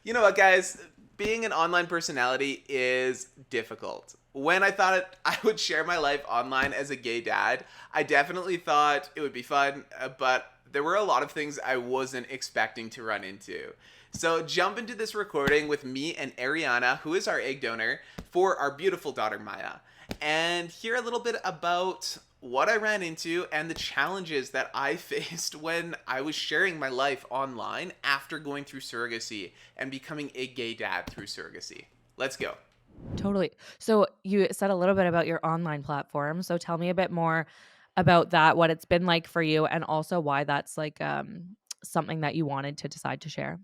You know what, guys? Being an online personality is difficult. When I thought I would share my life online as a gay dad, I definitely thought it would be fun, but there were a lot of things I wasn't expecting to run into. So jump into this recording with me and Ariana, who is our egg donor, for our beautiful daughter Maya, and hear a little bit about what I ran into and the challenges that I faced when I was sharing my life online after going through surrogacy and becoming a gay dad through surrogacy. Let's go. Totally. So you said a little bit about your online platform. So tell me a bit more about that, what it's been like for you, and also why that's something that you wanted to decide to share.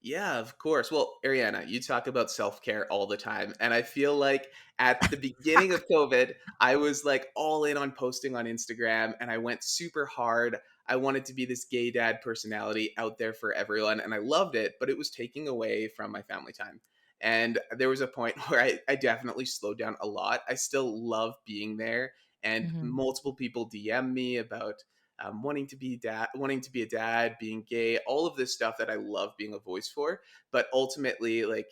Yeah, of course. Well, Ariana, you talk about self care all the time. And I feel like at the beginning of COVID, I was like all in on posting on Instagram and I went super hard. I wanted to be this gay dad personality out there for everyone. And I loved it, but it was taking away from my family time. And there was a point where I definitely slowed down a lot. I still love being there. And Mhm. multiple people DM me about wanting to be a dad, being gay, all of this stuff that I love being a voice for. But ultimately, like,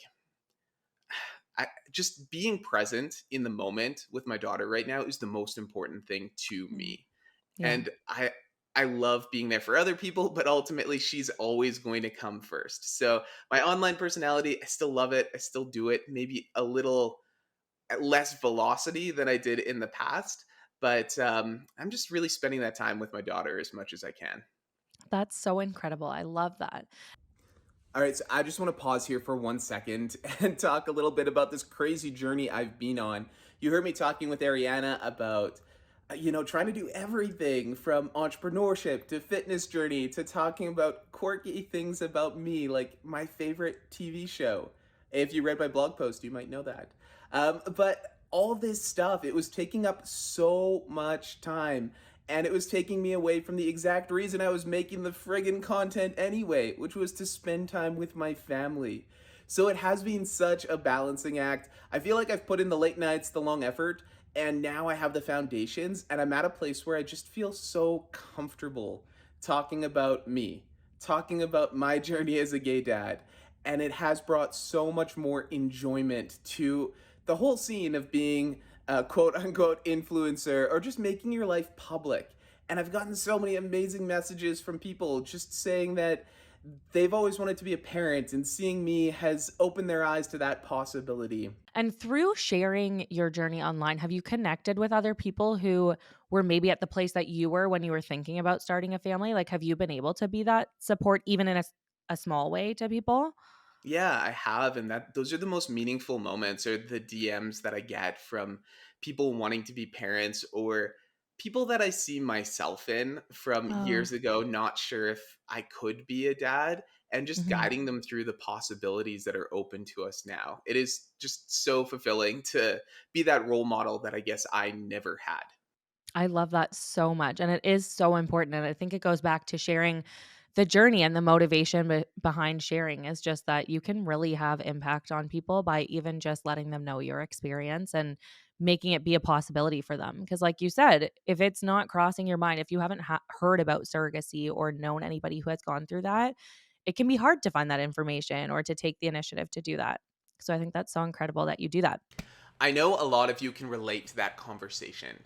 just being present in the moment with my daughter right now is the most important thing to Mm. me. Yeah. And I love being there for other people, but ultimately she's always going to come first. So my online personality, I still love it. I still do it. Maybe a little at less velocity than I did in the past. But I'm just really spending that time with my daughter as much as I can. That's so incredible. I love that. All right, so I just want to pause here for 1 second and talk a little bit about this crazy journey I've been on. You heard me talking with Ariana about, trying to do everything from entrepreneurship to fitness journey to talking about quirky things about me, like my favorite TV show. If you read my blog post, you might know that. But all this stuff, it was taking up so much time and it was taking me away from the exact reason I was making the friggin' content anyway, which was to spend time with my family. So it has been such a balancing act. I feel like I've put in the late nights, the long effort, and now I have the foundations, and I'm at a place where I just feel so comfortable talking about me, talking about my journey as a gay dad. And it has brought so much more enjoyment to the whole scene of being a quote unquote influencer or just making your life public. And I've gotten so many amazing messages from people just saying that they've always wanted to be a parent, and seeing me has opened their eyes to that possibility. And through sharing your journey online, have you connected with other people who were maybe at the place that you were when you were thinking about starting a family? Like, have you been able to be that support even in a small way to people? Yeah, I have, and that those are the most meaningful moments or the DMs that I get from people wanting to be parents or people that I see myself in from Oh. years ago, not sure if I could be a dad, and just Mhm. guiding them through the possibilities that are open to us now. It is just so fulfilling to be that role model that I guess I never had. I love that so much, and it is so important, and I think it goes back to sharing the journey and the motivation behind sharing is just that you can really have impact on people by even just letting them know your experience and making it be a possibility for them. Because, like you said, if it's not crossing your mind, if you haven't heard about surrogacy or known anybody who has gone through that, it can be hard to find that information or to take the initiative to do that. So I think that's so incredible that you do that. I know a lot of you can relate to that conversation.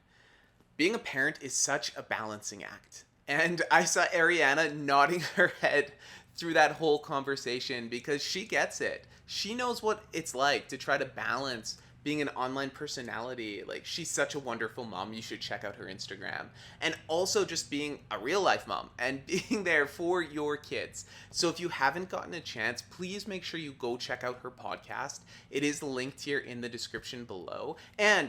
Being a parent is such a balancing act. And I saw Ariana nodding her head through that whole conversation because she gets it. She knows what it's like to try to balance being an online personality. Like, she's such a wonderful mom. You should check out her Instagram. And also just being a real life mom and being there for your kids. So if you haven't gotten a chance, please make sure you go check out her podcast. It is linked here in the description below. And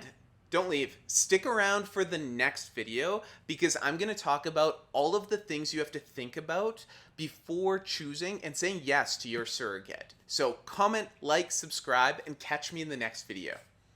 don't leave. Stick around for the next video because I'm going to talk about all of the things you have to think about before choosing and saying yes to your surrogate. So comment, like, subscribe, and catch me in the next video.